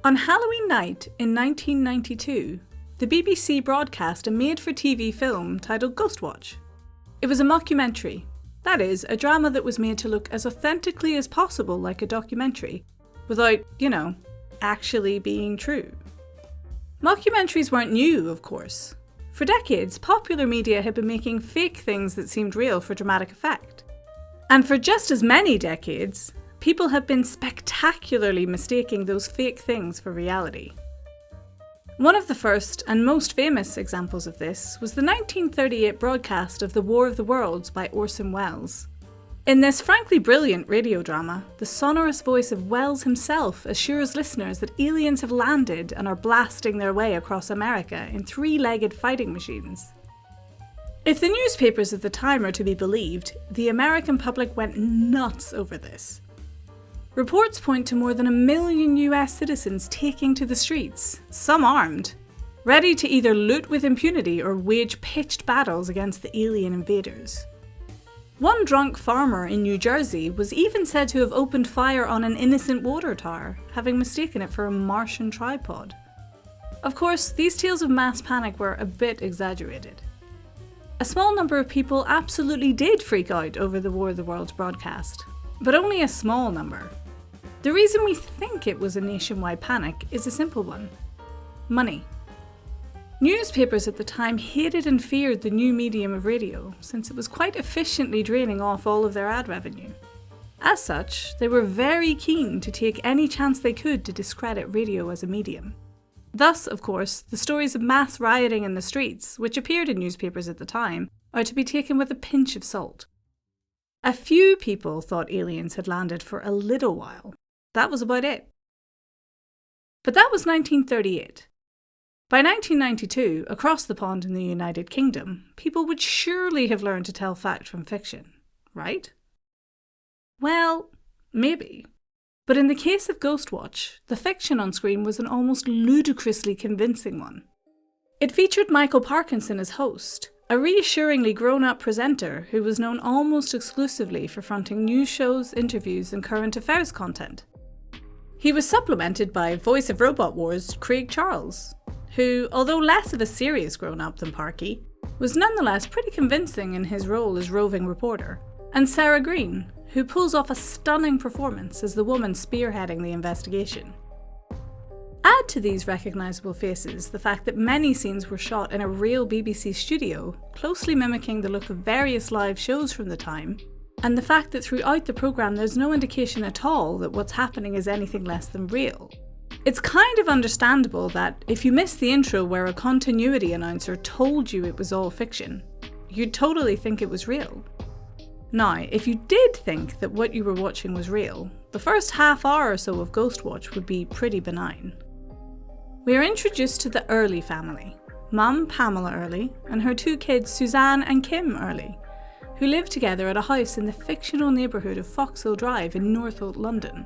On Halloween night in 1992, the BBC broadcast a made-for-TV film titled Ghostwatch. It was a mockumentary, that is, a drama that was made to look as authentically as possible like a documentary, without, actually being true. Mockumentaries weren't new, of course. For decades, popular media had been making fake things that seemed real for dramatic effect. And for just as many decades, people have been spectacularly mistaking those fake things for reality. One of the first and most famous examples of this was the 1938 broadcast of The War of the Worlds by Orson Welles. In this frankly brilliant radio drama, the sonorous voice of Welles himself assures listeners that aliens have landed and are blasting their way across America in three-legged fighting machines. If the newspapers of the time are to be believed, the American public went nuts over this. Reports point to more than 1 million US citizens taking to the streets, some armed, ready to either loot with impunity or wage pitched battles against the alien invaders. One drunk farmer in New Jersey was even said to have opened fire on an innocent water tower, having mistaken it for a Martian tripod. Of course, these tales of mass panic were a bit exaggerated. A small number of people absolutely did freak out over the War of the Worlds broadcast, but only a small number. The reason we think it was a nationwide panic is a simple one: money. Newspapers at the time hated and feared the new medium of radio, since it was quite efficiently draining off all of their ad revenue. As such, they were very keen to take any chance they could to discredit radio as a medium. Thus, of course, the stories of mass rioting in the streets, which appeared in newspapers at the time, are to be taken with a pinch of salt. A few people thought aliens had landed for a little while. That was about it. But that was 1938. By 1992, across the pond in the United Kingdom, people would surely have learned to tell fact from fiction, right? Well, maybe. But in the case of Ghostwatch, the fiction on screen was an almost ludicrously convincing one. It featured Michael Parkinson as host, a reassuringly grown-up presenter who was known almost exclusively for fronting news shows, interviews and current affairs content. He was supplemented by voice of Robot Wars Craig Charles, who, although less of a serious grown-up than Parky, was nonetheless pretty convincing in his role as roving reporter, and Sarah Green, who pulls off a stunning performance as the woman spearheading the investigation. Add to these recognisable faces the fact that many scenes were shot in a real BBC studio, closely mimicking the look of various live shows from the time, and the fact that throughout the programme there's no indication at all that what's happening is anything less than real. It's kind of understandable that if you missed the intro where a continuity announcer told you it was all fiction, you'd totally think it was real. Now, if you did think that what you were watching was real, the first half hour or so of Ghostwatch would be pretty benign. We are introduced to the Early family, Mum Pamela Early and her two kids Suzanne and Kim Early, who live together at a house in the fictional neighbourhood of Foxhill Drive in Northolt, London.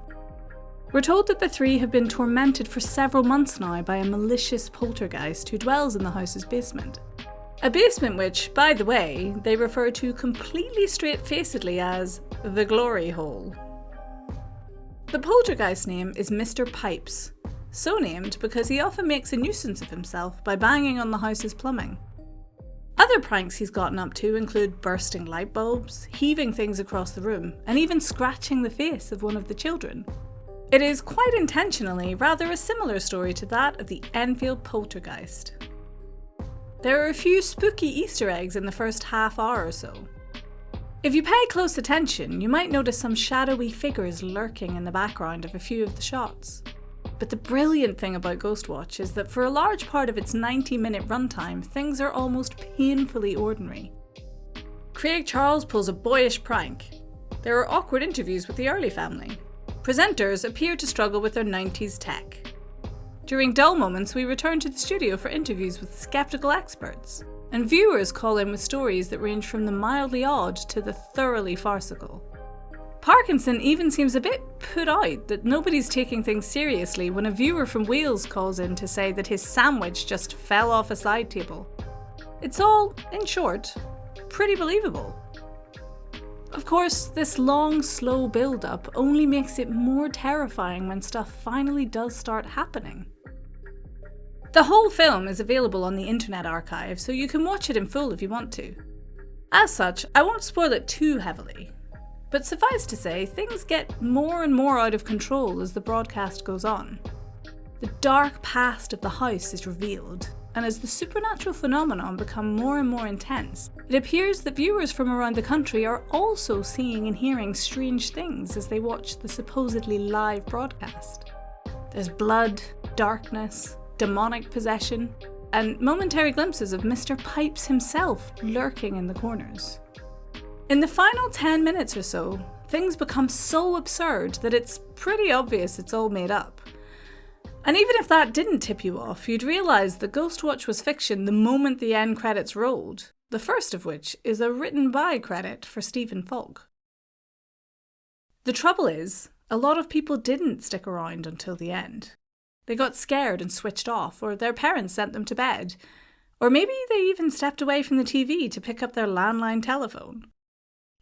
We're told that the three have been tormented for several months now by a malicious poltergeist who dwells in the house's basement. A basement which, by the way, they refer to completely straight-facedly as the glory hole. The poltergeist's name is Mr. Pipes, so named because he often makes a nuisance of himself by banging on the house's plumbing. Other pranks he's gotten up to include bursting light bulbs, heaving things across the room, and even scratching the face of one of the children. It is quite intentionally rather a similar story to that of the Enfield poltergeist. There are a few spooky Easter eggs in the first half hour or so. If you pay close attention, you might notice some shadowy figures lurking in the background of a few of the shots. But the brilliant thing about Ghostwatch is that for a large part of its 90-minute runtime, things are almost painfully ordinary. Craig Charles pulls a boyish prank. There are awkward interviews with the Early family. Presenters appear to struggle with their 90s tech. During dull moments, we return to the studio for interviews with skeptical experts, and viewers call in with stories that range from the mildly odd to the thoroughly farcical. Parkinson even seems a bit put out that nobody's taking things seriously when a viewer from Wales calls in to say that his sandwich just fell off a side table. It's all, in short, pretty believable. Of course, this long, slow build-up only makes it more terrifying when stuff finally does start happening. The whole film is available on the Internet Archive, so you can watch it in full if you want to. As such, I won't spoil it too heavily, but suffice to say, things get more and more out of control as the broadcast goes on. The dark past of the house is revealed, and as the supernatural phenomenon become more and more intense, it appears that viewers from around the country are also seeing and hearing strange things as they watch the supposedly live broadcast. There's blood, darkness, demonic possession, and momentary glimpses of Mr. Pipes himself lurking in the corners. In the final 10 minutes or so, things become so absurd that it's pretty obvious it's all made up. And even if that didn't tip you off, you'd realise that Ghostwatch was fiction the moment the end credits rolled, the first of which is a written by credit for Stephen Falk. The trouble is, a lot of people didn't stick around until the end. They got scared and switched off, or their parents sent them to bed, or maybe they even stepped away from the TV to pick up their landline telephone.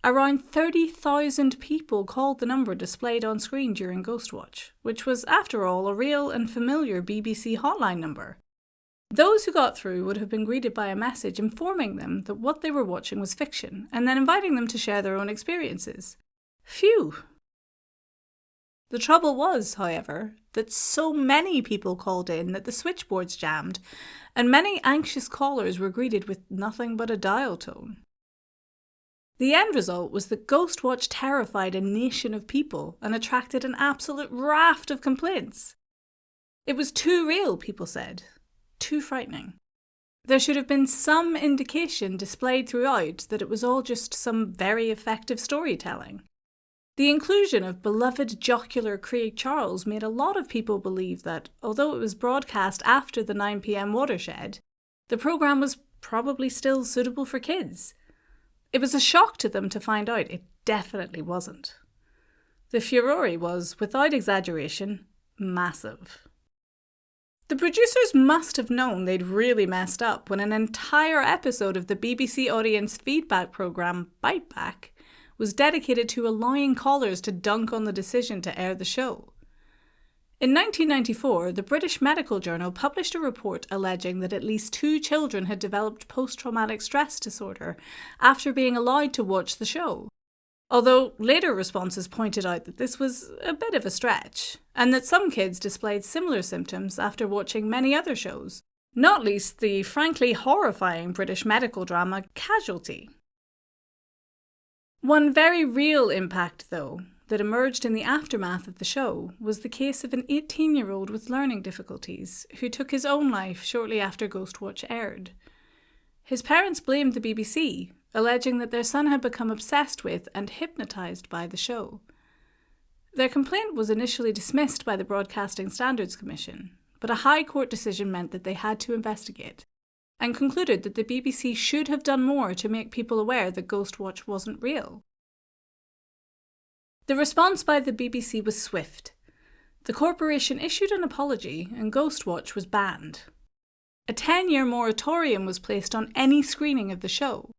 Around 30,000 people called the number displayed on screen during Ghostwatch, which was, after all, a real and familiar BBC hotline number. Those who got through would have been greeted by a message informing them that what they were watching was fiction, and then inviting them to share their own experiences. Phew! The trouble was, however, that so many people called in that the switchboards jammed, and many anxious callers were greeted with nothing but a dial tone. The end result was that Ghostwatch terrified a nation of people and attracted an absolute raft of complaints. It was too real, people said. Too frightening. There should have been some indication displayed throughout that it was all just some very effective storytelling. The inclusion of beloved jocular Craig Charles made a lot of people believe that, although it was broadcast after the 9 p.m. watershed, the programme was probably still suitable for kids. It was a shock to them to find out it definitely wasn't. The furore was, without exaggeration, massive. The producers must have known they'd really messed up when an entire episode of the BBC audience feedback programme Bite Back was dedicated to allowing callers to dunk on the decision to air the show. In 1994, the British Medical Journal published a report alleging that at least 2 children had developed post-traumatic stress disorder after being allowed to watch the show. Although later responses pointed out that this was a bit of a stretch, and that some kids displayed similar symptoms after watching many other shows, not least the frankly horrifying British medical drama Casualty. One very real impact, though, that emerged in the aftermath of the show was the case of an 18-year-old with learning difficulties who took his own life shortly after Ghostwatch aired. His parents blamed the BBC, alleging that their son had become obsessed with and hypnotised by the show. Their complaint was initially dismissed by the Broadcasting Standards Commission, but a High Court decision meant that they had to investigate, and concluded that the BBC should have done more to make people aware that Ghostwatch wasn't real. The response by the BBC was swift. The corporation issued an apology and Ghostwatch was banned. A 10-year moratorium was placed on any screening of the show.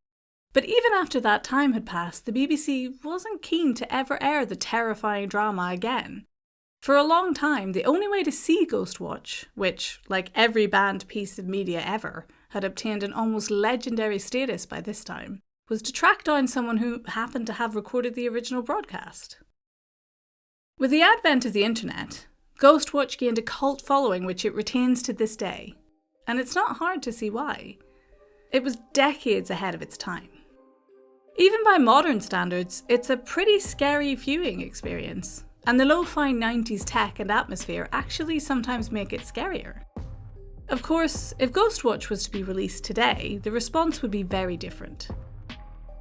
But even after that time had passed, the BBC wasn't keen to ever air the terrifying drama again. For a long time, the only way to see Ghostwatch, which, like every banned piece of media ever, had obtained an almost legendary status by this time, was to track down someone who happened to have recorded the original broadcast. With the advent of the internet, Ghostwatch gained a cult following which it retains to this day, and it's not hard to see why. It was decades ahead of its time. Even by modern standards, it's a pretty scary viewing experience, and the lo-fi 90s tech and atmosphere actually sometimes make it scarier. Of course, if Ghostwatch was to be released today, the response would be very different.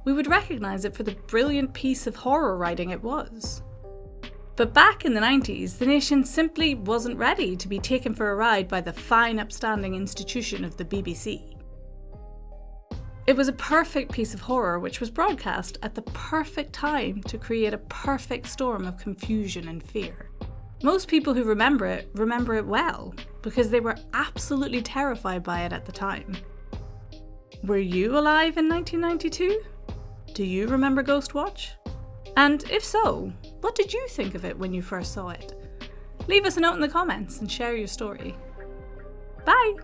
We would recognise it for the brilliant piece of horror writing it was. But back in the 90s, the nation simply wasn't ready to be taken for a ride by the fine upstanding institution of the BBC. It was a perfect piece of horror which was broadcast at the perfect time to create a perfect storm of confusion and fear. Most people who remember it well, because they were absolutely terrified by it at the time. Were you alive in 1992? Do you remember Ghostwatch? And if so, what did you think of it when you first saw it? Leave us a note in the comments and share your story. Bye!